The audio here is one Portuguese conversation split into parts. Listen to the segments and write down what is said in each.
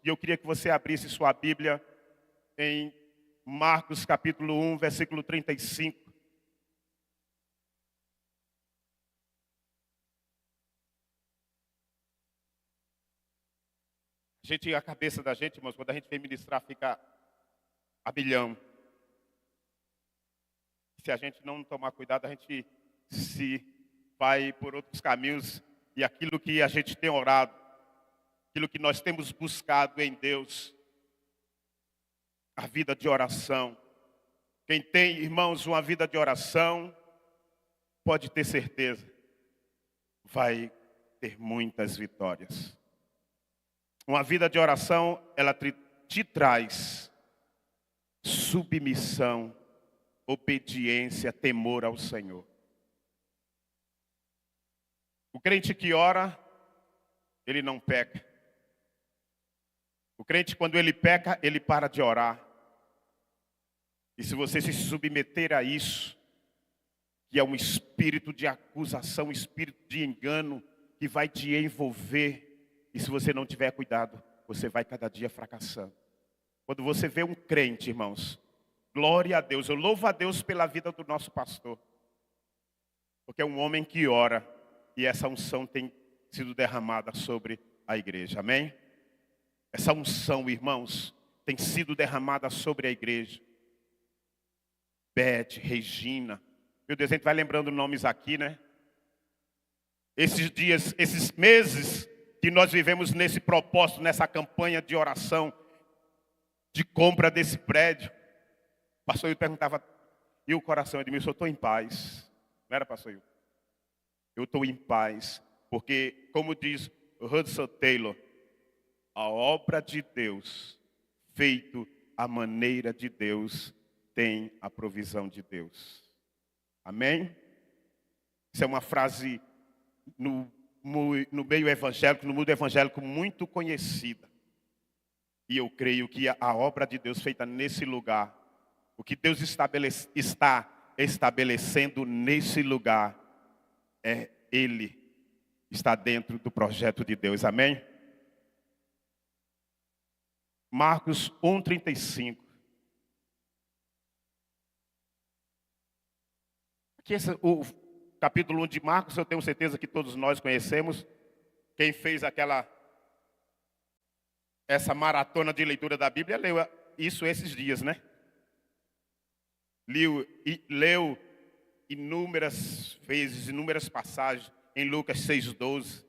E eu queria que você abrisse sua Bíblia em Marcos capítulo 1, versículo 35. A cabeça da gente, irmãos, quando a gente vem ministrar, fica a bilhão. Se a gente não tomar cuidado, a gente se vai por outros caminhos. E aquilo que a gente tem orado, aquilo que nós temos buscado em Deus, a vida de oração. Quem tem, irmãos, uma vida de oração, pode ter certeza, vai ter muitas vitórias. Uma vida de oração, ela te traz submissão, obediência, temor ao Senhor. O crente que ora, ele não peca. O crente, quando ele peca, ele para de orar. E se você se submeter a isso, que é um espírito de acusação, um espírito de engano, que vai te envolver, e se você não tiver cuidado, você vai cada dia fracassando. Quando você vê um crente, irmãos, glória a Deus, eu louvo a Deus pela vida do nosso pastor. Porque é um homem que ora, e essa unção tem sido derramada sobre a igreja, amém? Essa unção, irmãos, tem sido derramada sobre a igreja. Beth, Regina, meu Deus, a gente vai lembrando nomes aqui, né? Esses dias, esses meses que nós vivemos nesse propósito, nessa campanha de oração, de compra desse prédio. O pastor Hilton perguntava, e o coração de mim, eu estou em paz. Não era, pastor Hilton? Eu estou em paz, porque, como diz Hudson Taylor, a obra de Deus, feito à maneira de Deus, tem a provisão de Deus. Amém? Isso é uma frase no meio evangélico, no mundo evangélico muito conhecida. E eu creio que a obra de Deus feita nesse lugar, o que Deus está estabelecendo nesse lugar, Ele está dentro do projeto de Deus. Amém? Marcos 1:35. Aqui o capítulo 1 de Marcos, eu tenho certeza que todos nós conhecemos. Quem fez essa maratona de leitura da Bíblia, leu isso esses dias, né? Leu inúmeras vezes, inúmeras passagens. Em Lucas 6:12,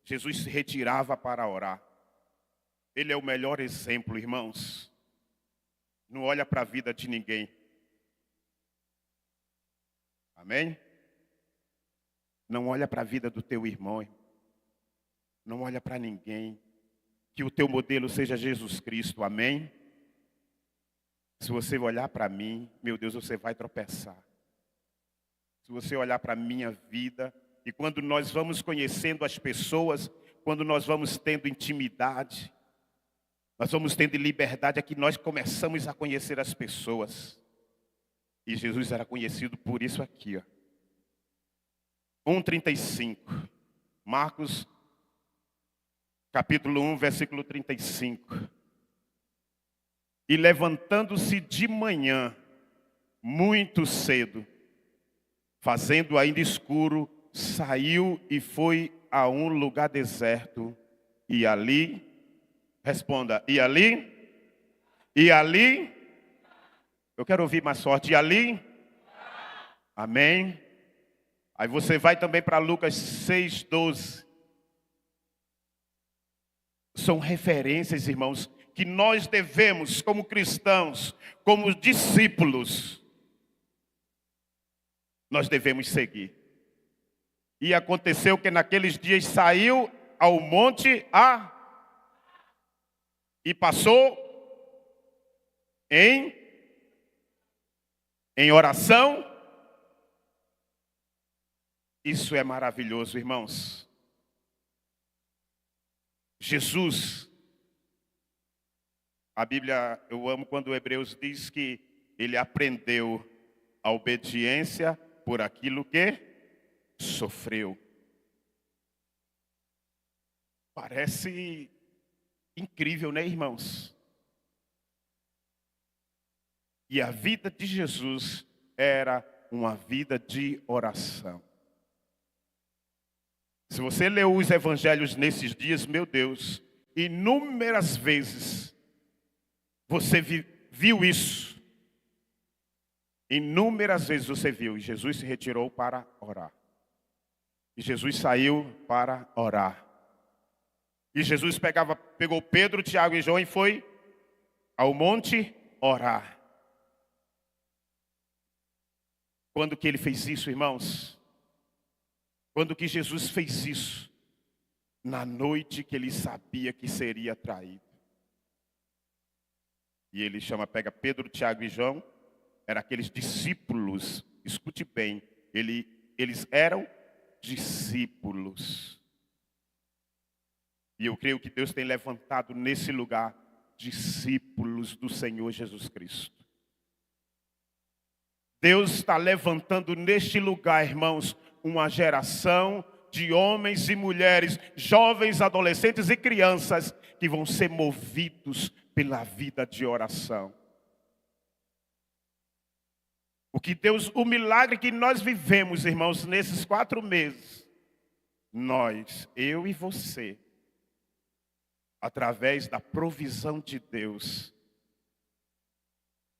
Jesus se retirava para orar. Ele é o melhor exemplo, irmãos. Não olha para a vida de ninguém. Amém? Não olha para a vida do teu irmão. Não olha para ninguém. Que o teu modelo seja Jesus Cristo. Amém? Se você olhar para mim, meu Deus, você vai tropeçar. Se você olhar para a minha vida, e quando nós vamos conhecendo as pessoas, quando nós vamos tendo intimidade, nós vamos tendo liberdade, é que nós começamos a conhecer as pessoas. E Jesus era conhecido por isso aqui, ó. 1:35. Marcos, capítulo 1, versículo 35. E levantando-se de manhã, muito cedo, fazendo ainda escuro, saiu e foi a um lugar deserto. E ali, responda, e ali? E ali? Eu quero ouvir mais forte. E ali? Amém? Aí você vai também para Lucas 6:12. São referências, irmãos, que nós devemos, como cristãos, como discípulos, nós devemos seguir. E aconteceu que naqueles dias saiu ao monte e passou em oração. Isso é maravilhoso, irmãos. Jesus, a Bíblia, eu amo quando o Hebreus diz que ele aprendeu a obediência por aquilo que sofreu. Parece Incrível, né, irmãos? E a vida de Jesus era uma vida de oração. Se você leu os evangelhos nesses dias, meu Deus, inúmeras vezes você viu isso. Inúmeras vezes você viu. E Jesus se retirou para orar. E Jesus saiu para orar. E Jesus pegou Pedro, Tiago e João e foi ao monte orar. Quando que ele fez isso, irmãos? Quando que Jesus fez isso? Na noite que ele sabia que seria traído. E ele pega Pedro, Tiago e João, eram aqueles discípulos, escute bem, eles eram discípulos. E eu creio que Deus tem levantado nesse lugar discípulos do Senhor Jesus Cristo. Deus está levantando neste lugar, irmãos, uma geração de homens e mulheres, jovens, adolescentes e crianças que vão ser movidos pela vida de oração. O milagre que nós vivemos, irmãos, nesses 4 meses, nós, eu e você, através da provisão de Deus,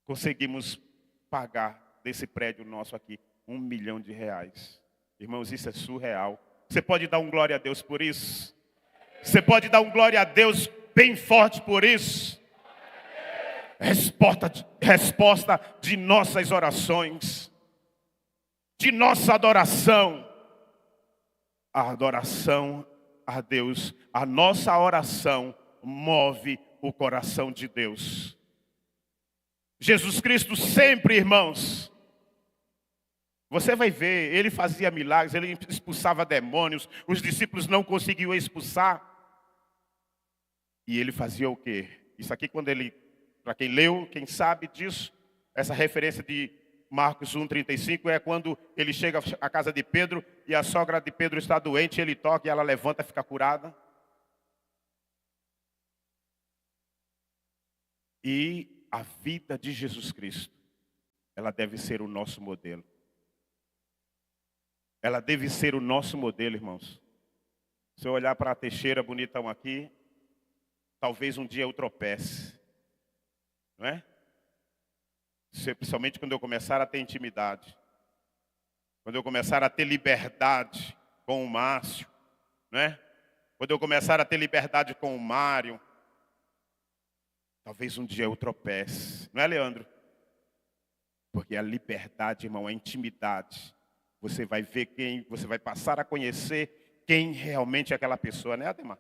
conseguimos pagar desse prédio nosso aqui, R$1 milhão. Irmãos, isso é surreal. Você pode dar um glória a Deus por isso? Você pode dar um glória a Deus bem forte por isso? Resposta de nossas orações, de nossa adoração. A adoração a Deus, a nossa oração move o coração de Deus. Jesus Cristo sempre, irmãos, você vai ver, ele fazia milagres, ele expulsava demônios, os discípulos não conseguiam expulsar. E ele fazia o quê? Isso aqui para quem leu, quem sabe disso, essa referência de Marcos 1,35 é quando ele chega à casa de Pedro e a sogra de Pedro está doente, ele toca e ela levanta e fica curada. E a vida de Jesus Cristo, ela deve ser o nosso modelo. Ela deve ser o nosso modelo, irmãos. Se eu olhar para a Teixeira bonitão aqui, talvez um dia eu tropece. Não é? Principalmente quando eu começar a ter intimidade. Quando eu começar a ter liberdade com o Márcio. Não é? Quando eu começar a ter liberdade com o Mário. Talvez um dia eu tropece. Não é, Leandro? Porque a liberdade, irmão, a intimidade. Você vai ver você vai passar a conhecer quem realmente é aquela pessoa, né, Ademar?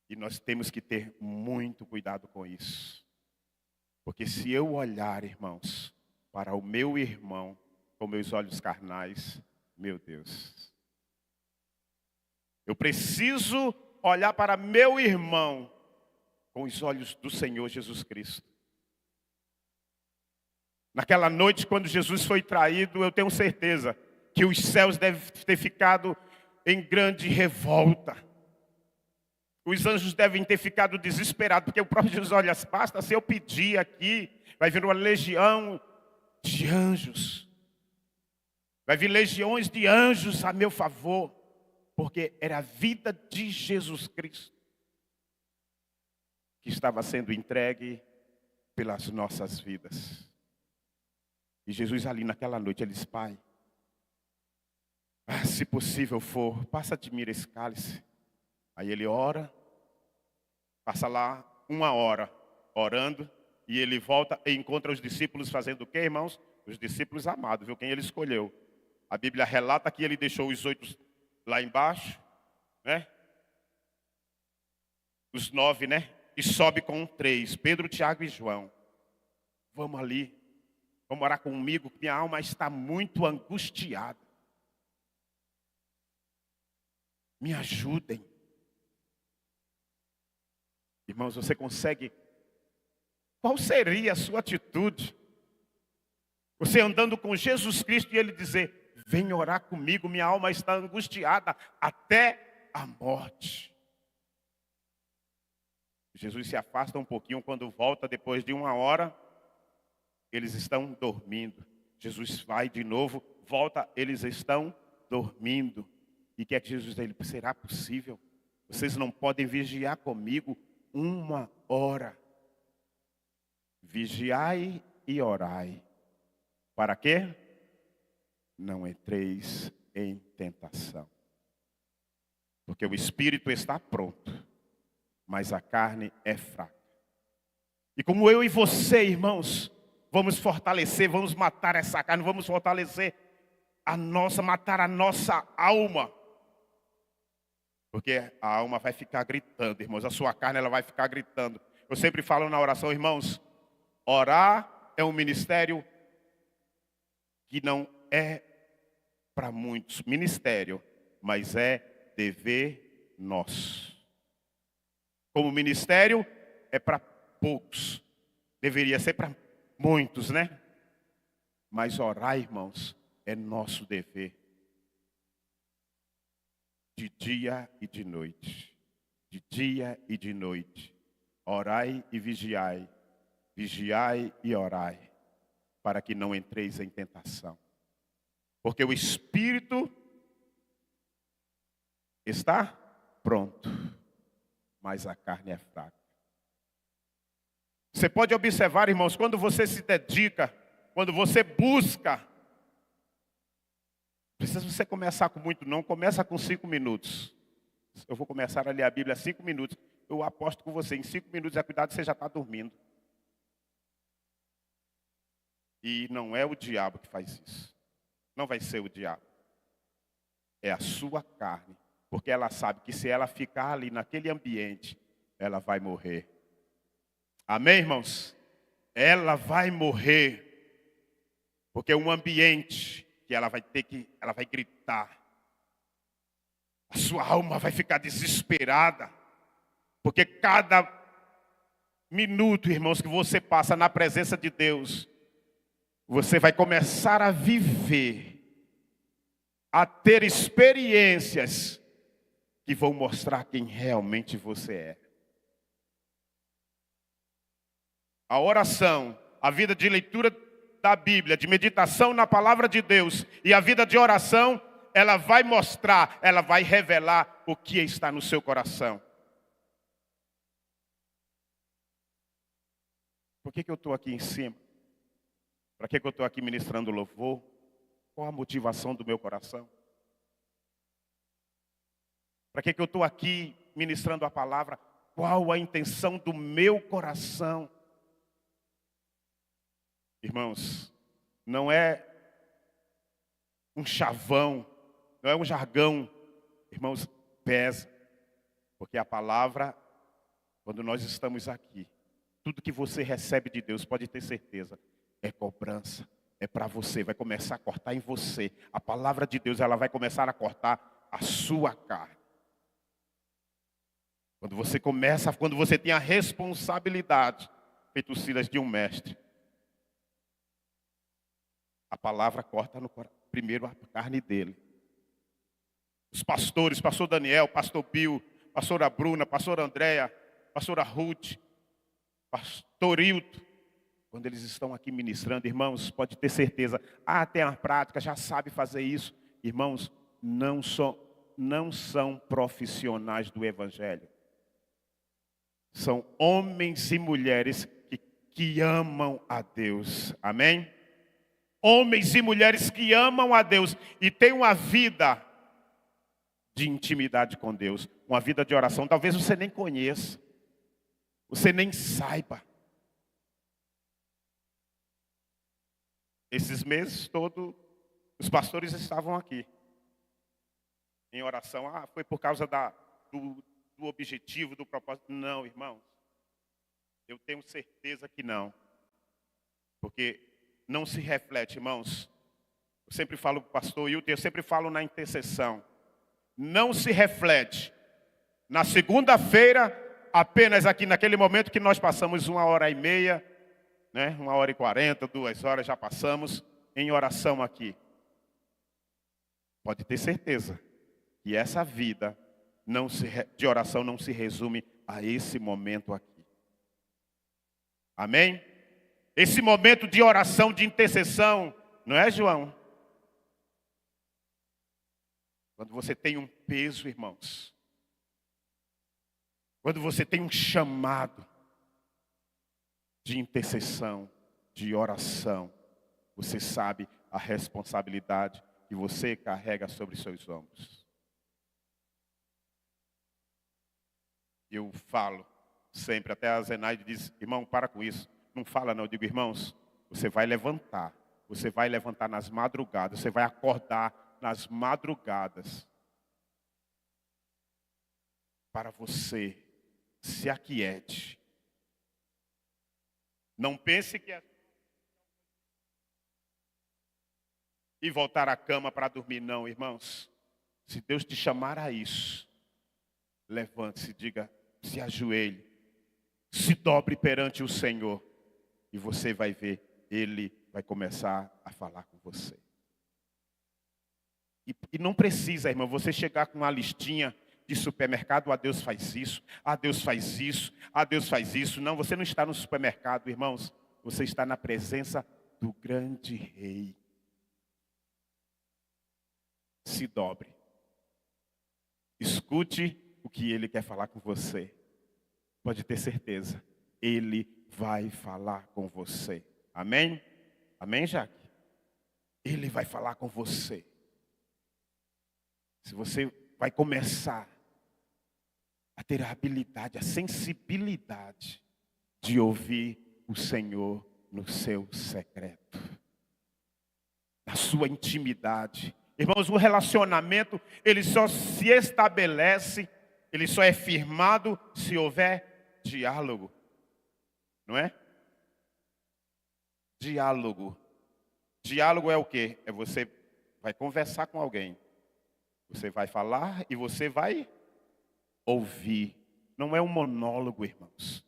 E nós temos que ter muito cuidado com isso. Porque se eu olhar, irmãos, para o meu irmão com meus olhos carnais, meu Deus. Eu preciso olhar para meu irmão com os olhos do Senhor Jesus Cristo. Naquela noite, quando Jesus foi traído, eu tenho certeza que os céus devem ter ficado em grande revolta. Os anjos devem ter ficado desesperados, porque o próprio Jesus, olha, basta se eu pedir aqui, vai vir uma legião de anjos. Vai vir legiões de anjos a meu favor, porque era a vida de Jesus Cristo que estava sendo entregue pelas nossas vidas. E Jesus ali naquela noite, ele disse, Pai, se possível for, passa de mim esse cálice. Aí ele ora, passa lá 1 hora orando, e ele volta e encontra os discípulos fazendo o quê, irmãos? Os discípulos amados, viu? Quem ele escolheu. A Bíblia relata que ele deixou os 8 lá embaixo, né? Os 9, né? E sobe com 3, Pedro, Tiago e João. Vamos ali, vamos orar comigo, minha alma está muito angustiada. Me ajudem. Irmãos, você consegue? Qual seria a sua atitude? Você andando com Jesus Cristo e ele dizer, vem orar comigo, minha alma está angustiada até a morte. Jesus se afasta um pouquinho, quando volta depois de 1 hora, eles estão dormindo. Jesus vai de novo, volta, eles estão dormindo. E que é que Jesus diz? Será possível? Vocês não podem vigiar comigo 1 hora. Vigiai e orai. Para quê? Não entreis em tentação. Porque o espírito está pronto, mas a carne é fraca. E como eu e você, irmãos, vamos fortalecer, vamos matar essa carne, vamos fortalecer matar a nossa alma. Porque a alma vai ficar gritando, irmãos, a sua carne ela vai ficar gritando. Eu sempre falo na oração, irmãos, orar é um ministério que não é para muitos ministério, mas é dever nosso. Como ministério é para poucos, deveria ser para muitos, né? Mas orar, irmãos, é nosso dever. De dia e de noite. De dia e de noite. Orai e vigiai. Vigiai e orai. Para que não entreis em tentação. Porque o espírito está pronto, mas a carne é fraca. Você pode observar, irmãos, quando você se dedica, quando você busca, não precisa você começar com muito não, começa com 5 minutos. Eu vou começar a ler a Bíblia 5 minutos. Eu aposto com você, em 5 minutos, cuidado, você já está dormindo. E não é o diabo que faz isso. Não vai ser o diabo. É a sua carne. Porque ela sabe que se ela ficar ali naquele ambiente, ela vai morrer. Amém, irmãos? Ela vai morrer. Porque é um ambiente que ela vai gritar. A sua alma vai ficar desesperada. Porque cada minuto, irmãos, que você passa na presença de Deus, você vai começar a viver, a ter experiências que vão mostrar quem realmente você é. A oração, a vida de leitura da Bíblia, de meditação na palavra de Deus e a vida de oração, ela vai mostrar, ela vai revelar o que está no seu coração. Por que eu estou aqui em cima? Para que eu estou aqui ministrando louvor? Qual a motivação do meu coração? Para que eu estou aqui ministrando a palavra? Qual a intenção do meu coração? Irmãos, não é um chavão, não é um jargão. Irmãos, pesa. Porque a palavra, quando nós estamos aqui, tudo que você recebe de Deus, pode ter certeza, é cobrança. É para você, vai começar a cortar em você. A palavra de Deus, ela vai começar a cortar a sua carne. Quando você tem a responsabilidade, feito os filhos de um mestre, a palavra corta primeiro a carne dele. Os pastores, pastor Daniel, pastor Bill, pastora Bruna, pastora Andréia, pastora Ruth, pastor Hilton, quando eles estão aqui ministrando, irmãos, pode ter certeza, tem a prática, já sabe fazer isso. Irmãos, não são profissionais do Evangelho. São homens e mulheres que amam a Deus. Amém? Homens e mulheres que amam a Deus e têm uma vida de intimidade com Deus, uma vida de oração. Talvez você nem conheça, você nem saiba. Esses meses todos, os pastores estavam aqui, em oração. Foi por causa do objetivo, do propósito. Não, irmãos, eu tenho certeza que não. Porque não se reflete, irmãos. Eu sempre falo para o pastor Hilton, eu sempre falo na intercessão. Não se reflete. Na segunda-feira, apenas aqui naquele momento que nós passamos 1h30, né? 1h40, 2 horas já passamos em oração aqui. Pode ter certeza que essa vida de oração não se resume a esse momento aqui. Amém? Esse momento de oração, de intercessão, não é, João? Quando você tem um peso, irmãos. Quando você tem um chamado de intercessão, de oração, você sabe a responsabilidade que você carrega sobre seus ombros. Eu falo sempre, até a Zenaide diz, irmão, para com isso. Não fala não, eu digo, irmãos, você vai levantar nas madrugadas, você vai acordar nas madrugadas para você se aquiete. Não pense que é e voltar à cama para dormir, não, irmãos. Se Deus te chamar a isso, levante-se, diga, se ajoelhe, se dobre perante o Senhor e você vai ver, Ele vai começar a falar com você. E não precisa, irmão, você chegar com uma listinha de supermercado, Deus faz isso, Deus faz isso, Deus faz isso. Não, você não está no supermercado, irmãos, você está na presença do grande Rei. Se dobre. Escute o que Ele quer falar com você. Pode ter certeza, Ele vai falar com você. Amém? Amém, Jaque? Ele vai falar com você. Se você vai começar a ter a habilidade, a sensibilidade de ouvir o Senhor no seu secreto, na sua intimidade. Irmãos, o relacionamento, ele só se estabelece, ele só é firmado se houver diálogo. Não é? Diálogo. Diálogo é o quê? É você vai conversar com alguém. Você vai falar e você vai ouvir. Não é um monólogo, irmãos.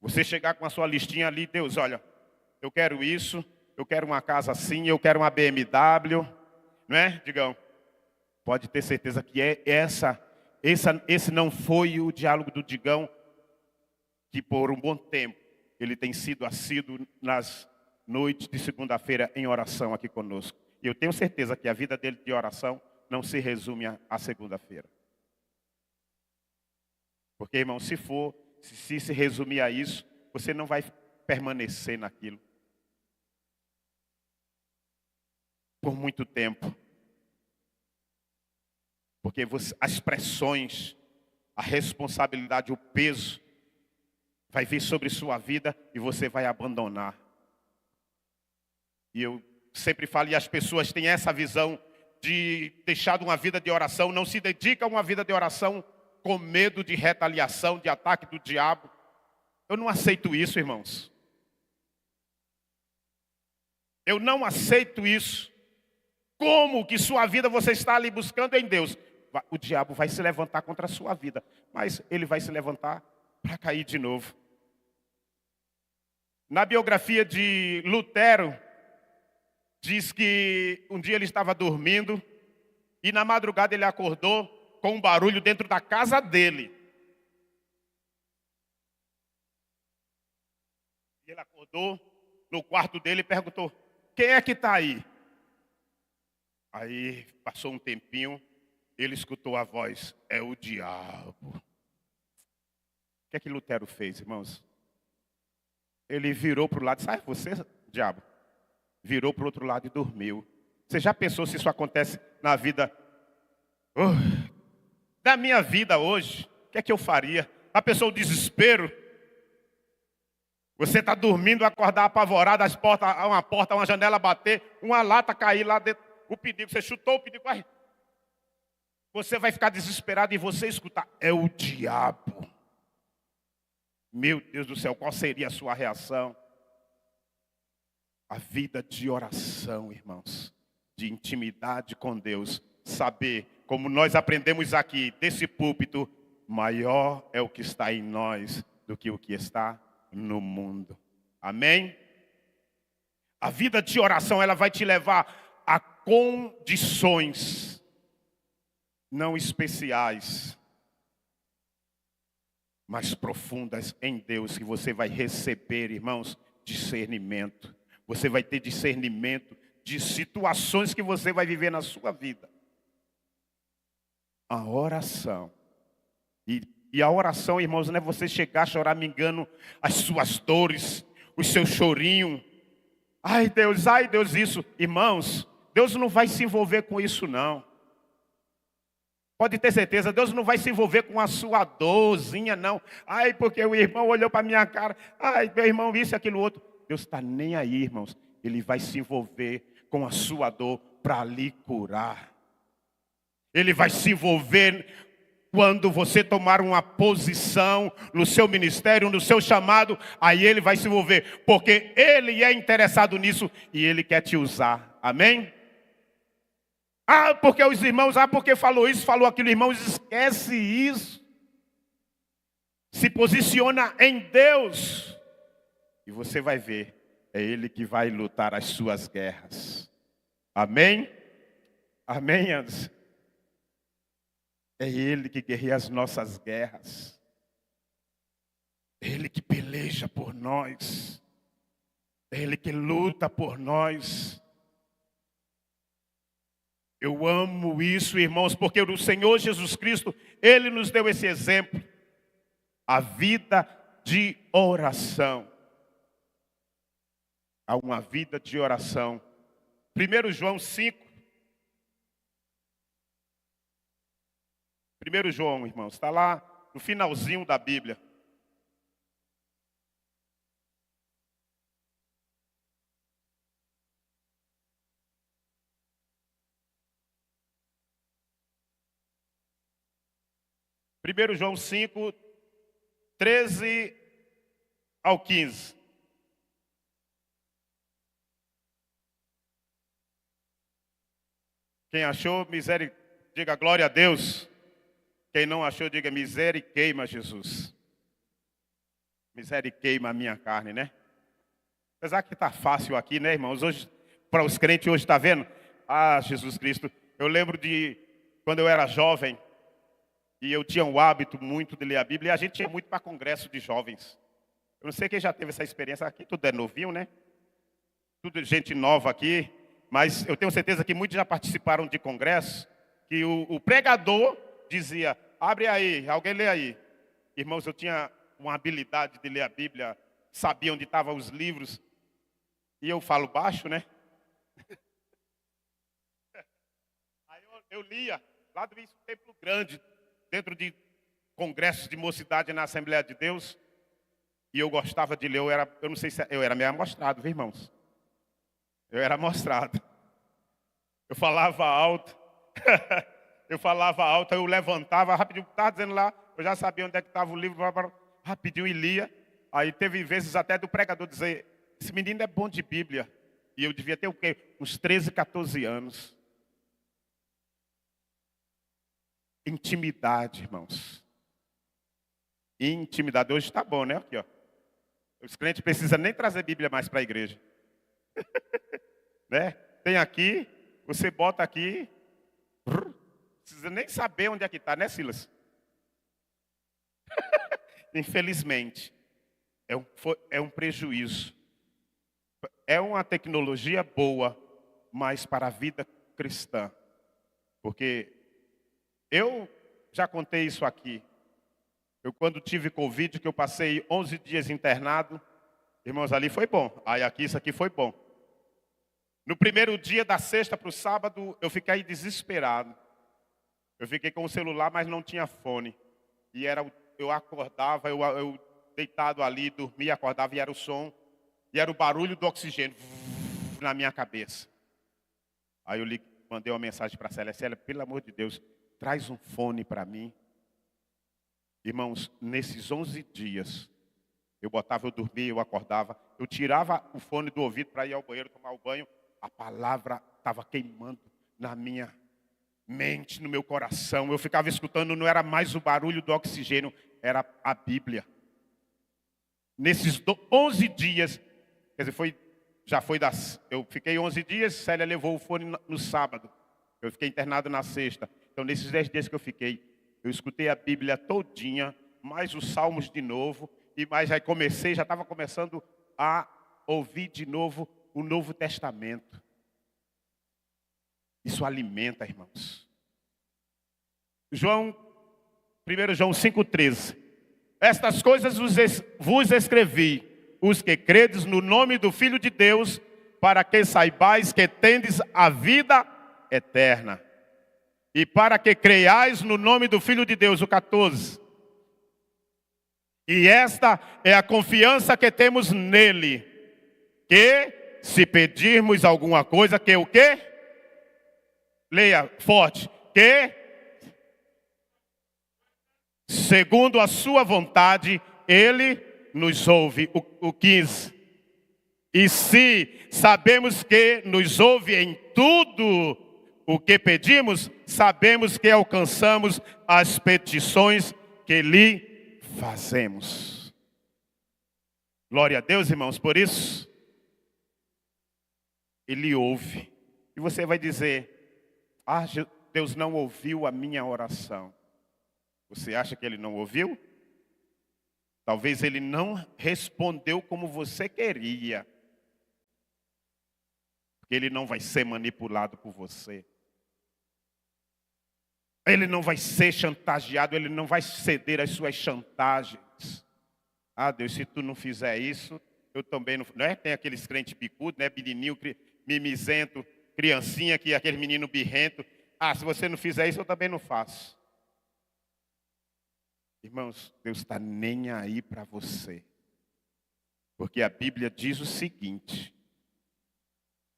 Você chegar com a sua listinha ali, Deus, olha, eu quero isso, eu quero uma casa assim, eu quero uma BMW, não é, Digão? Pode ter certeza que esse não foi o diálogo do Digão, que por um bom tempo ele tem sido assíduo nas noites de segunda-feira em oração aqui conosco. E eu tenho certeza que a vida dele de oração não se resume à segunda-feira. Porque, irmão, se resumir a isso, você não vai permanecer naquilo por muito tempo. Porque as pressões, a responsabilidade, o peso vai vir sobre sua vida e você vai abandonar. E eu sempre falo, e as pessoas têm essa visão de deixar uma vida de oração, não se dedicam a uma vida de oração com medo de retaliação, de ataque do diabo. Eu não aceito isso, irmãos. Eu não aceito isso. Como que sua vida você está ali buscando em Deus? O diabo vai se levantar contra a sua vida, mas ele vai se levantar para cair de novo. Na biografia de Lutero, diz que um dia ele estava dormindo e na madrugada ele acordou com um barulho dentro da casa dele. E ele acordou no quarto dele e perguntou, quem é que está aí? Aí passou um tempinho, ele escutou a voz, é o diabo. O que é que Lutero fez, irmãos? Ele virou para o lado, sabe você, diabo? Virou para o outro lado e dormiu. Você já pensou se isso acontece na vida? Da minha vida hoje, o que é que eu faria? A pessoa, o desespero. Você está dormindo, acordar apavorado, uma janela bater, uma lata cair lá dentro, o perigo, você chutou o perigo, você vai ficar desesperado e você escutar, é o diabo. Meu Deus do céu, qual seria a sua reação? A vida de oração, irmãos, de intimidade com Deus, saber, como nós aprendemos aqui, desse púlpito, maior é o que está em nós do que o que está no mundo. Amém? A vida de oração, ela vai te levar a condições não especiais, mais profundas em Deus, que você vai receber, irmãos, discernimento. Você vai ter discernimento de situações que você vai viver na sua vida. A oração. E a oração, irmãos, não é você chegar choramingando as suas dores, o seu chorinho. Ai Deus, isso. Irmãos, Deus não vai se envolver com isso, não. Pode ter certeza, Deus não vai se envolver com a sua dorzinha, não. Ai, porque o irmão olhou para a minha cara. Ai, meu irmão, isso e aquilo outro. Deus está nem aí, irmãos. Ele vai se envolver com a sua dor para lhe curar. Ele vai se envolver quando você tomar uma posição no seu ministério, no seu chamado. Aí Ele vai se envolver, porque Ele é interessado nisso e Ele quer te usar. Amém? Ah, porque os irmãos, porque falou isso, falou aquilo, irmãos, esquece isso. Se posiciona em Deus. E você vai ver, é Ele que vai lutar as suas guerras. Amém? Amém, Anderson? É Ele que guerreia as nossas guerras. É Ele que peleja por nós. É Ele que luta por nós. Eu amo isso, irmãos, porque o Senhor Jesus Cristo, Ele nos deu esse exemplo. A vida de oração. Há uma vida de oração. 1 João 5. 1 João, irmãos, está lá no finalzinho da Bíblia. Primeiro João 5, 13 ao 15. Quem achou, diga glória a Deus. Quem não achou, diga miséria e queima Jesus. Miséria e queima a minha carne, né? Apesar que está fácil aqui, né, irmãos? Hoje, para os crentes, hoje está vendo? Ah, Jesus Cristo. Eu lembro de quando eu era jovem, e eu tinha o hábito muito de ler a Bíblia, e a gente ia muito para congresso de jovens. Eu não sei quem já teve essa experiência aqui, tudo é novinho, né? Tudo gente nova aqui, mas eu tenho certeza que muitos já participaram de congresso, que o pregador dizia, abre aí, alguém lê aí. Irmãos, eu tinha uma habilidade de ler a Bíblia, sabia onde estavam os livros, e eu falo baixo, né? Aí eu lia, lá do Templo Grande, dentro de congressos de mocidade na Assembleia de Deus, e eu gostava de ler, eu não sei se eu era meio amostrado, viu, irmãos? Eu era amostrado. Eu falava alto, eu levantava rapidinho, estava dizendo lá, eu já sabia onde é que estava o livro, rapidinho e lia. Aí teve vezes até do pregador dizer, esse menino é bom de Bíblia. E eu devia ter o quê? Uns 13, 14 anos. Intimidade, irmãos. Intimidade. Hoje está bom, né? Aqui, ó. Os crentes precisam nem trazer Bíblia mais para a igreja. Né? Tem aqui, você bota aqui. Não precisa nem saber onde é que está, né, Silas? Infelizmente, é um prejuízo. É uma tecnologia boa, mas para a vida cristã. Porque eu já contei isso aqui. Eu quando tive Covid, que eu passei 11 dias internado, irmãos, ali foi bom. Aí aqui, isso aqui foi bom. No primeiro dia, da sexta para o sábado, eu fiquei desesperado. Eu fiquei com o celular, mas não tinha fone. E eu acordava, eu deitado ali, dormia, acordava e era o som. E era o barulho do oxigênio na minha cabeça. Aí eu mandei uma mensagem para a Célia. Célia, pelo amor de Deus, traz um fone para mim. Irmãos, nesses 11 dias, eu dormia, eu acordava. Eu tirava o fone do ouvido para ir ao banheiro, tomar o banho. A palavra estava queimando na minha mente, no meu coração. Eu ficava escutando, não era mais o barulho do oxigênio, era a Bíblia. Nesses 11 dias, quer dizer, eu fiquei 11 dias, Célia levou o fone no sábado. Eu fiquei internado na sexta. Então, nesses 10 dias que eu fiquei, eu escutei a Bíblia todinha mais os Salmos de novo, e mais já estava começando a ouvir de novo o Novo Testamento. Isso alimenta, irmãos. 1 João 5,13. Estas coisas vos escrevi, os que credes no nome do Filho de Deus, para que saibais que tendes a vida eterna. E para que creiais no nome do Filho de Deus, o 14. E esta é a confiança que temos nele, que se pedirmos alguma coisa, que o quê? Leia forte. Que, segundo a sua vontade, ele nos ouve. O 15. E se sabemos que nos ouve em tudo o que pedimos, sabemos que alcançamos as petições que lhe fazemos. Glória a Deus, irmãos, por isso ele ouve. E você vai dizer: ah, Deus não ouviu a minha oração. Você acha que ele não ouviu? Talvez ele não respondeu como você queria. Porque ele não vai ser manipulado por você. Ele não vai ser chantageado, ele não vai ceder às suas chantagens. Ah, Deus, se tu não fizer isso, eu também não... Não é? Tem aqueles crentes bicudos, né? Menininho, mimizento, criancinha, que aquele menino birrento. Ah, se você não fizer isso, eu também não faço. Irmãos, Deus está nem aí para você. Porque a Bíblia diz o seguinte,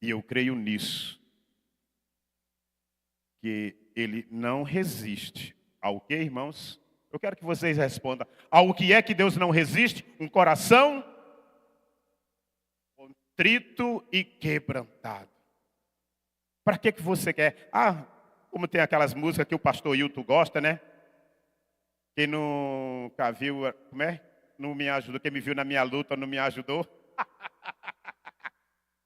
e eu creio nisso, que ele não resiste ao que, irmãos? Eu quero que vocês respondam. Ao que é que Deus não resiste? Um coração contrito e quebrantado. Para que você quer? Ah, como tem aquelas músicas que o pastor Hilton gosta, né? Quem nunca viu, como é? Não me ajudou. Quem me viu na minha luta não me ajudou.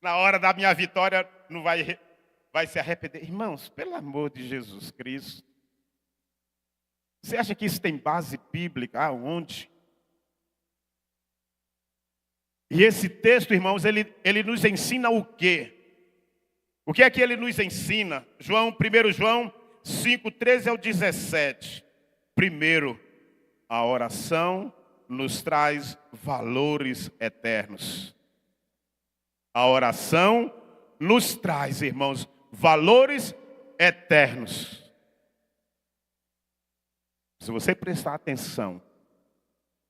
Na hora da minha vitória não vai se arrepender. Irmãos, pelo amor de Jesus Cristo. Você acha que isso tem base bíblica? Aonde? E esse texto, irmãos, ele nos ensina o quê? O que é que ele nos ensina? 1 João 5, 13 ao 17. Primeiro, a oração nos traz valores eternos. A oração nos traz, irmãos, valores eternos. Se você prestar atenção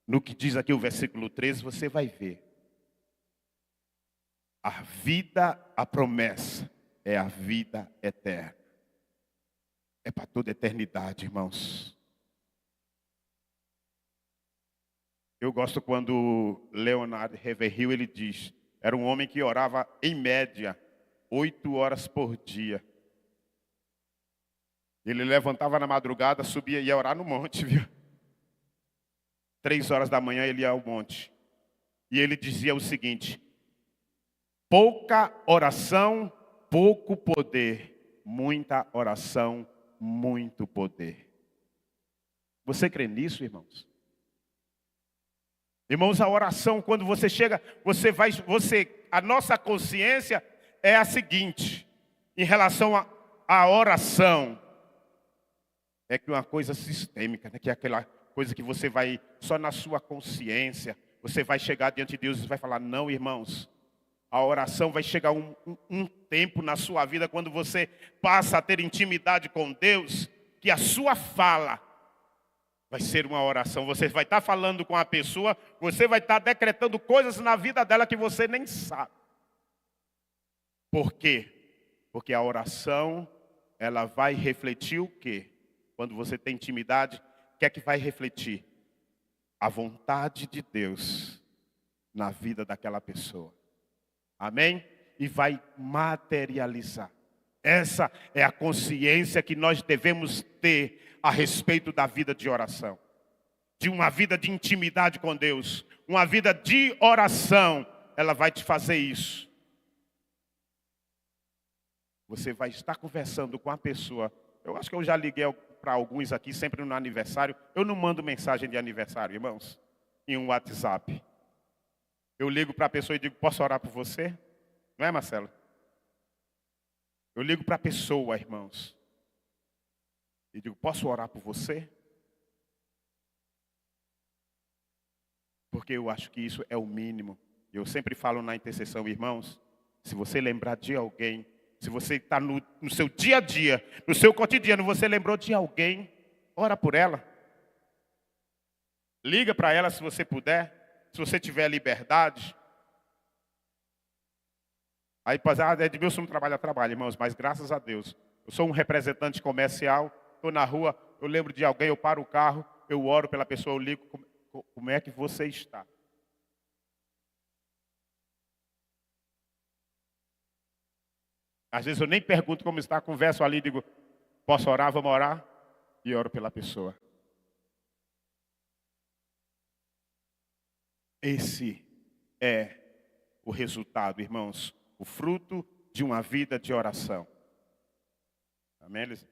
no que diz aqui o versículo 13, você vai ver. A vida, a promessa, é a vida eterna. É para toda a eternidade, irmãos. Eu gosto quando Leonard Ravenhill, ele diz, era um homem que orava em média 8 horas por dia. Ele levantava na madrugada, subia e ia orar no monte, viu? 3 horas da manhã ele ia ao monte. E ele dizia o seguinte: pouca oração, pouco poder. Muita oração, muito poder. Você crê nisso, irmãos? Irmãos, a oração, quando você chega, a nossa consciência é a seguinte, em relação à oração, é que uma coisa sistêmica, né? Que é aquela coisa que você vai, só na sua consciência, você vai chegar diante de Deus e vai falar, não, irmãos, a oração vai chegar um tempo na sua vida, quando você passa a ter intimidade com Deus, que a sua fala vai ser uma oração. Você vai estar falando com a pessoa, você vai estar decretando coisas na vida dela que você nem sabe. Por quê? Porque a oração, ela vai refletir o quê? Quando você tem intimidade, o que é que vai refletir? A vontade de Deus na vida daquela pessoa. Amém? E vai materializar. Essa é a consciência que nós devemos ter a respeito da vida de oração. De uma vida de intimidade com Deus. Uma vida de oração. Ela vai te fazer isso. Você vai estar conversando com a pessoa. Eu acho que eu já liguei para alguns aqui, sempre no aniversário. Eu não mando mensagem de aniversário, irmãos, em um WhatsApp. Eu ligo para a pessoa e digo, posso orar por você? Não é, Marcelo? Eu ligo para a pessoa, irmãos. E digo, posso orar por você? Porque eu acho que isso é o mínimo. Eu sempre falo na intercessão, irmãos, se você lembrar de alguém, se você está no seu dia a dia, no seu cotidiano, você lembrou de alguém, ora por ela. Liga para ela se você puder, se você tiver liberdade. Aí, Edmilson não trabalha, irmãos, mas graças a Deus, eu sou um representante comercial, estou na rua, eu lembro de alguém, eu paro o carro, eu oro pela pessoa, eu ligo, como é que você está? Às vezes eu nem pergunto como está, converso ali, digo, posso orar, vamos orar? E oro pela pessoa. Esse é o resultado, irmãos, o fruto de uma vida de oração. Amém, Elis?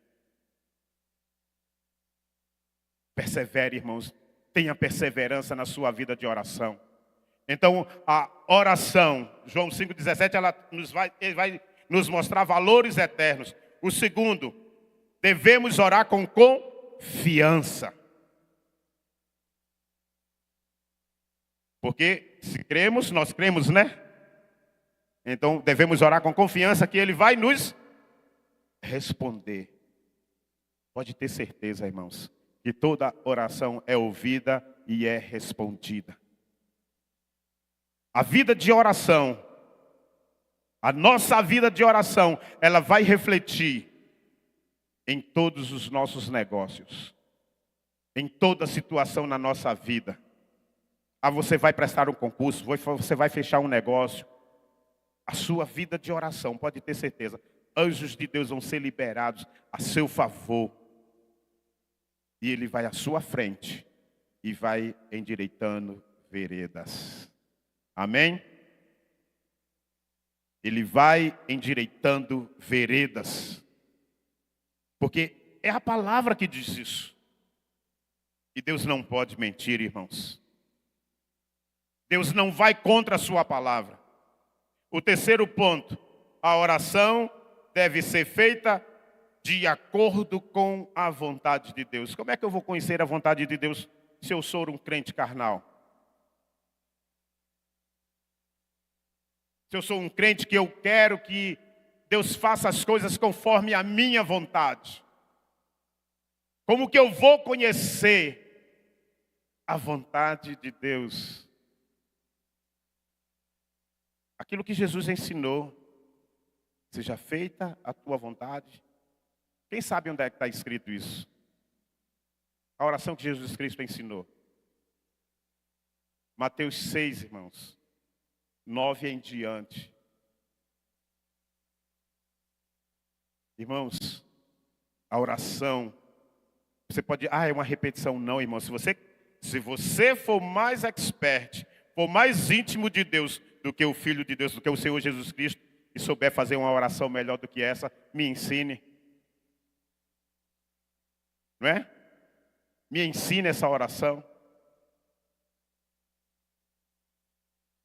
Persevere, irmãos, tenha perseverança na sua vida de oração. Então, a oração, João 5,17, ele vai nos mostrar valores eternos. O segundo, devemos orar com confiança. Porque se cremos, nós cremos, né? Então, devemos orar com confiança que Ele vai nos responder. Pode ter certeza, irmãos, que toda oração é ouvida e é respondida. A vida de oração, a nossa vida de oração, ela vai refletir em todos os nossos negócios, em toda situação na nossa vida. Você vai prestar um concurso, você vai fechar um negócio. A sua vida de oração, pode ter certeza, anjos de Deus vão ser liberados a seu favor. E Ele vai à sua frente e vai endireitando veredas. Amém? Ele vai endireitando veredas. Porque é a palavra que diz isso. E Deus não pode mentir, irmãos. Deus não vai contra a sua palavra. O terceiro ponto, a oração deve ser feita de acordo com a vontade de Deus. Como é que eu vou conhecer a vontade de Deus se eu sou um crente carnal? Se eu sou um crente que eu quero que Deus faça as coisas conforme a minha vontade. Como que eu vou conhecer a vontade de Deus? Aquilo que Jesus ensinou, seja feita a tua vontade. Quem sabe onde é que está escrito isso? A oração que Jesus Cristo ensinou. Mateus 6, irmãos. 9 em diante. Irmãos, a oração, você pode, é uma repetição. Não, irmão, se você for mais expert, for mais íntimo de Deus do que o Filho de Deus, do que o Senhor Jesus Cristo, e souber fazer uma oração melhor do que essa, me ensine. Não é? Me ensine essa oração.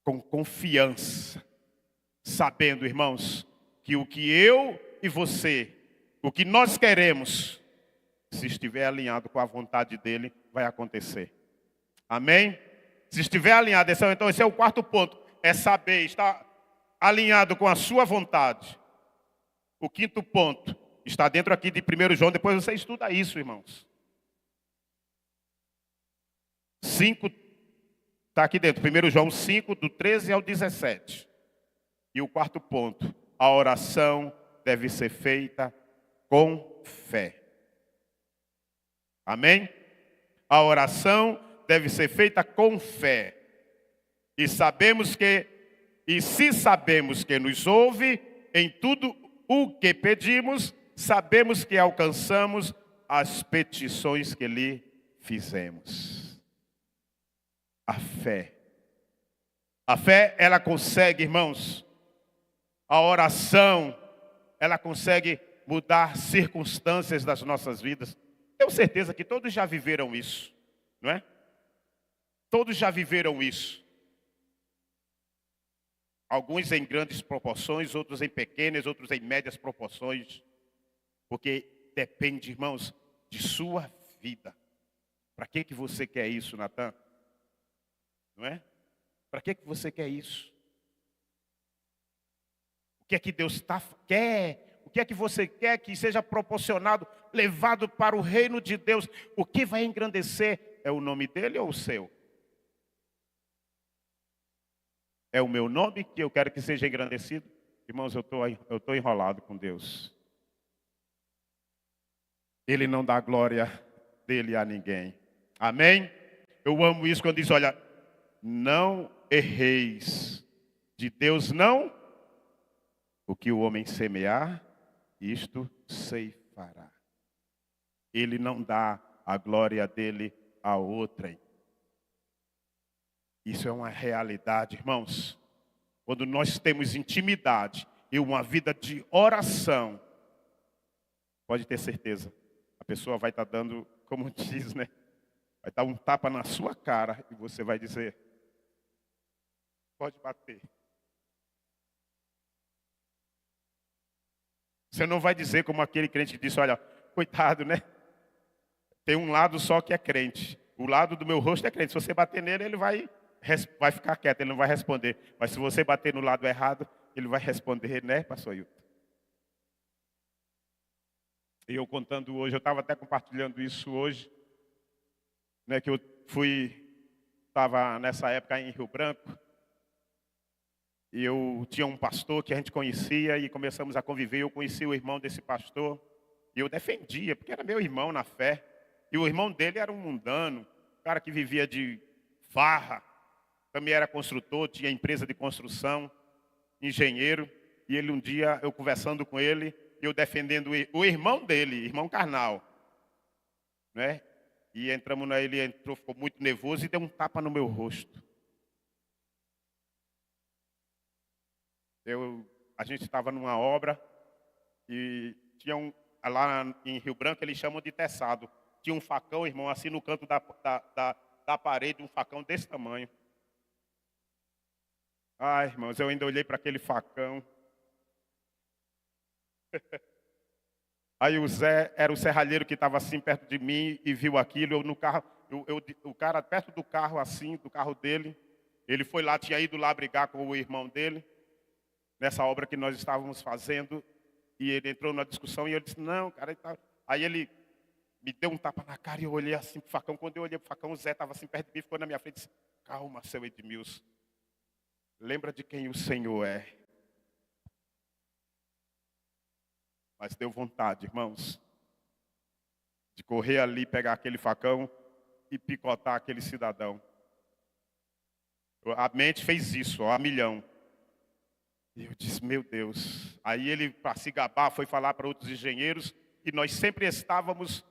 Com confiança, sabendo, irmãos, que o que eu e você, o que nós queremos, se estiver alinhado com a vontade dele, vai acontecer. Amém? Se estiver alinhado, então esse é o quarto ponto, é saber, estar alinhado com a sua vontade. O quinto ponto, está dentro aqui de 1 João, depois você estuda isso, irmãos. 5, está aqui dentro, 1 João 5, do 13 ao 17. E o quarto ponto, a oração deve ser feita com fé. Amém? A oração deve ser feita com fé. E se sabemos que nos ouve em tudo o que pedimos, sabemos que alcançamos as petições que lhe fizemos. A fé. A fé, ela consegue, irmãos, a oração, ela consegue mudar circunstâncias das nossas vidas. Tenho certeza que todos já viveram isso, não é? Todos já viveram isso. Alguns em grandes proporções, outros em pequenas, outros em médias proporções. Porque depende, irmãos, de sua vida. Para que você quer isso, Natan? Não é? Para que você quer isso? O que é que Deus quer? O que é que você quer que seja proporcionado, levado para o reino de Deus? O que vai engrandecer? É o nome dele ou o seu? É o meu nome que eu quero que seja engrandecido? Irmãos, eu estou enrolado com Deus. Ele não dá glória dele a ninguém. Amém? Eu amo isso quando diz, olha, não erreis. De Deus não. O que o homem semear, isto ceifará. Ele não dá a glória dele a outrem. Isso é uma realidade, irmãos. Quando nós temos intimidade e uma vida de oração, pode ter certeza, a pessoa vai estar dando, como diz, né? Vai dar um tapa na sua cara e você vai dizer, pode bater. Você não vai dizer como aquele crente que disse, olha, coitado, né? Tem um lado só que é crente. O lado do meu rosto é crente. Se você bater nele, ele vai ficar quieto, ele não vai responder. Mas se você bater no lado errado, ele vai responder, né, pastor Hilton? E eu contando hoje, eu estava até compartilhando isso hoje, né, que eu estava nessa época em Rio Branco, e eu tinha um pastor que a gente conhecia e começamos a conviver. Eu conheci o irmão desse pastor e eu defendia, porque era meu irmão na fé. E o irmão dele era um mundano, um cara que vivia de farra, também era construtor, tinha empresa de construção, engenheiro. E ele um dia, eu conversando com ele, eu defendendo o irmão dele, irmão carnal, né? E entramos ele entrou, ficou muito nervoso e deu um tapa no meu rosto. A gente estava numa obra e tinha lá em Rio Branco, eles chamam de teçado. Tinha um facão, irmão, assim no canto da parede, um facão desse tamanho. Ai, irmãos, eu ainda olhei para aquele facão. Aí o Zé era o serralheiro que estava assim perto de mim e viu aquilo. Eu no carro, o cara perto do carro assim, do carro dele, ele foi lá, tinha ido lá brigar com o irmão dele, nessa obra que nós estávamos fazendo, e ele entrou na discussão e eu disse, não, cara, aí ele me deu um tapa na cara e eu olhei assim pro facão. Quando eu olhei pro facão, o Zé estava assim perto de mim, ficou na minha frente e disse, calma, seu Edmilson, lembra de quem o Senhor é. Mas deu vontade, irmãos, de correr ali, pegar aquele facão e picotar aquele cidadão. A mente fez isso, a milhão. E eu disse, meu Deus. Aí ele, para se gabar, foi falar para outros engenheiros. E nós sempre estávamos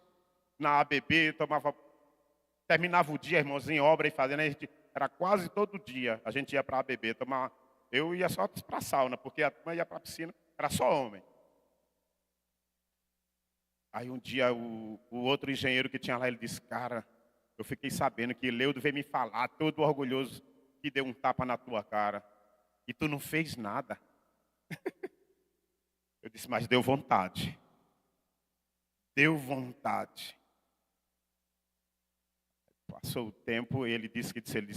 na ABB, terminava o dia, irmãos, em obra e fazendo. Era quase todo dia a gente ia para a ABB tomar. Eu ia só para a sauna, porque a turma ia para a piscina, era só homem. Aí um dia o outro engenheiro que tinha lá, ele disse, cara, eu fiquei sabendo que Leudo veio me falar, todo orgulhoso, que deu um tapa na tua cara. E tu não fez nada. Eu disse, mas deu vontade. Deu vontade. Passou o tempo, ele disse,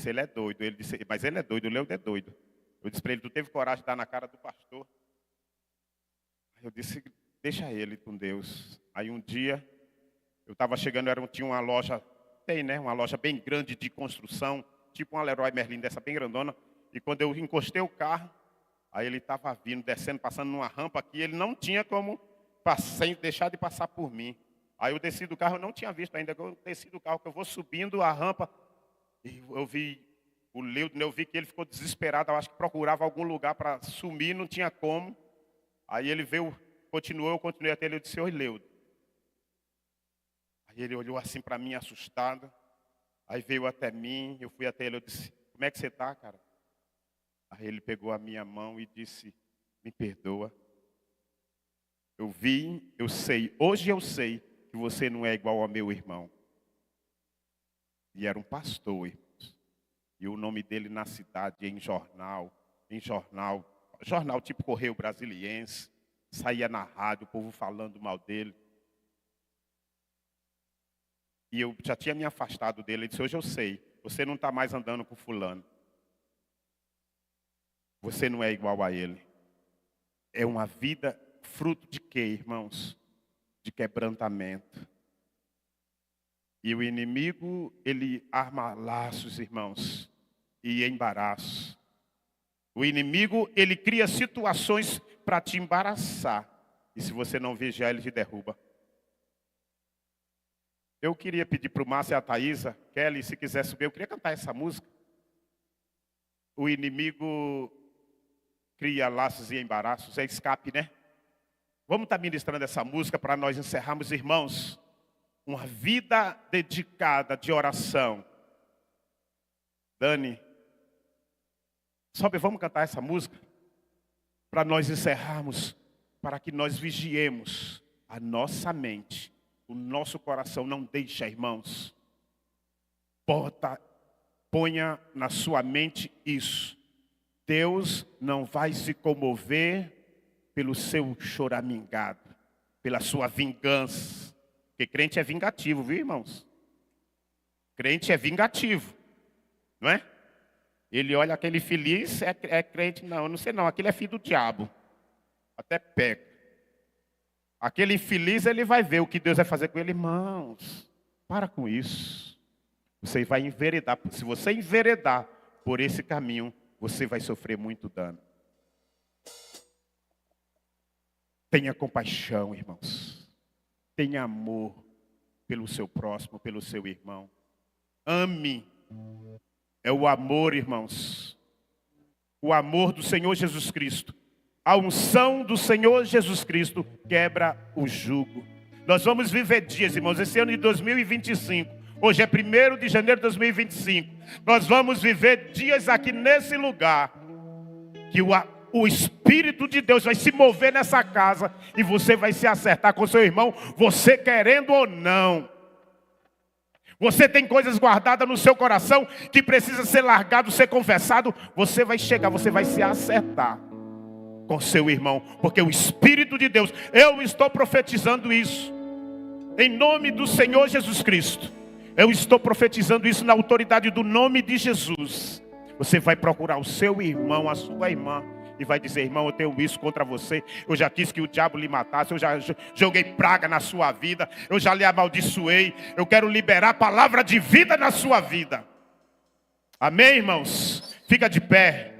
ele é doido. Ele disse, mas ele é doido, o Leudo é doido. Eu disse para ele, tu teve coragem de dar na cara do pastor? Eu disse, deixa ele com Deus. Aí um dia, eu estava chegando, tinha uma loja, uma loja bem grande de construção, tipo uma Leroy Merlin dessa bem grandona. E quando eu encostei o carro, aí ele estava vindo, descendo, passando numa rampa aqui, ele não tinha como deixar de passar por mim. Aí eu desci do carro, eu não tinha visto ainda, eu desci do carro, que eu vou subindo a rampa, e eu vi o Leudo, eu vi que ele ficou desesperado, eu acho que procurava algum lugar para sumir, não tinha como. Aí ele veio, eu continuei até ele, eu disse, oi Leudo. Aí ele olhou assim para mim, assustado, aí veio até mim, eu fui até ele, eu disse, como é que você está, cara? Aí ele pegou a minha mão e disse, me perdoa. Eu sei, hoje eu sei que você não é igual ao meu irmão. E era um pastor, irmãos. E o nome dele na cidade, em jornal tipo Correio Brasiliense, saía na rádio, o povo falando mal dele. E eu já tinha me afastado dele. Ele disse: hoje eu sei, você não está mais andando com fulano. Você não é igual a ele. É uma vida fruto de quê, irmãos? De quebrantamento. E o inimigo, ele arma laços, irmãos, e embaraços. O inimigo, ele cria situações para te embaraçar. E se você não vigiar, ele te derruba. Eu queria pedir para o Márcio e a Thaisa, Kelly, se quiser subir, eu queria cantar essa música. O inimigo cria laços e embaraços, é escape, né? Vamos estar ministrando essa música para nós encerrarmos, irmãos, uma vida dedicada de oração. Dani, sobe, vamos cantar essa música para nós encerrarmos, para que nós vigiemos a nossa mente, o nosso coração. Não deixa, irmãos. Ponha na sua mente isso. Deus não vai se comover pelo seu choramingado, pela sua vingança. Porque crente é vingativo, viu, irmãos? Crente é vingativo, não é? Ele olha aquele feliz, é crente. Não, eu não sei não, aquele é filho do diabo. Até pega. Aquele infeliz, ele vai ver o que Deus vai fazer com ele. Irmãos, para com isso. Você vai enveredar. Se você enveredar por esse caminho, você vai sofrer muito dano. Tenha compaixão, irmãos. Tenha amor pelo seu próximo, pelo seu irmão. Ame. É o amor, irmãos. O amor do Senhor Jesus Cristo. A unção do Senhor Jesus Cristo quebra o jugo. Nós vamos viver dias, irmãos, esse ano de 2025. Hoje é 1º de janeiro de 2025. Nós vamos viver dias aqui nesse lugar. Que o Espírito de Deus vai se mover nessa casa. E você vai se acertar com seu irmão, você querendo ou não. Você tem coisas guardadas no seu coração que precisa ser largado, ser confessado. Você vai chegar, você vai se acertar com seu irmão, porque o Espírito de Deus, eu estou profetizando isso em nome do Senhor Jesus Cristo. Eu estou profetizando isso na autoridade do nome de Jesus. Você vai procurar o seu irmão, a sua irmã, e vai dizer: irmão, eu tenho isso contra você. Eu já quis que o diabo lhe matasse. Eu já joguei praga na sua vida. Eu já lhe amaldiçoei. Eu quero liberar a palavra de vida na sua vida. Amém, irmãos? Fica de pé.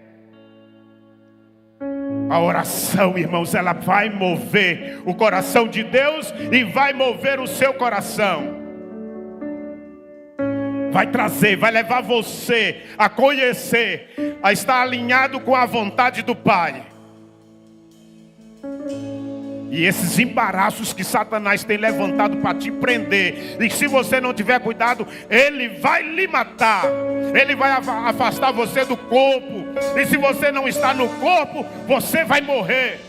A oração, irmãos, ela vai mover o coração de Deus e vai mover o seu coração. Vai trazer, vai levar você a conhecer, a estar alinhado com a vontade do Pai. E esses embaraços que Satanás tem levantado para te prender, e se você não tiver cuidado, ele vai lhe matar. Ele vai afastar você do corpo. E se você não está no corpo, você vai morrer.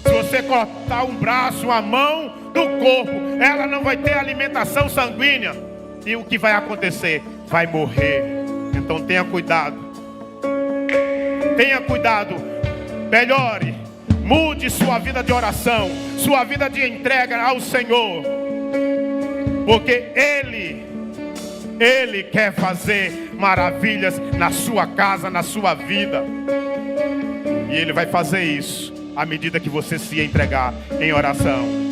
Se você cortar um braço, uma mão do corpo, ela não vai ter alimentação sanguínea. E o que vai acontecer? Vai morrer. Então tenha cuidado. Tenha cuidado. Melhore. Mude sua vida de oração. Sua vida de entrega ao Senhor. Porque Ele quer fazer maravilhas na sua casa, na sua vida. E Ele vai fazer isso à medida que você se entregar em oração.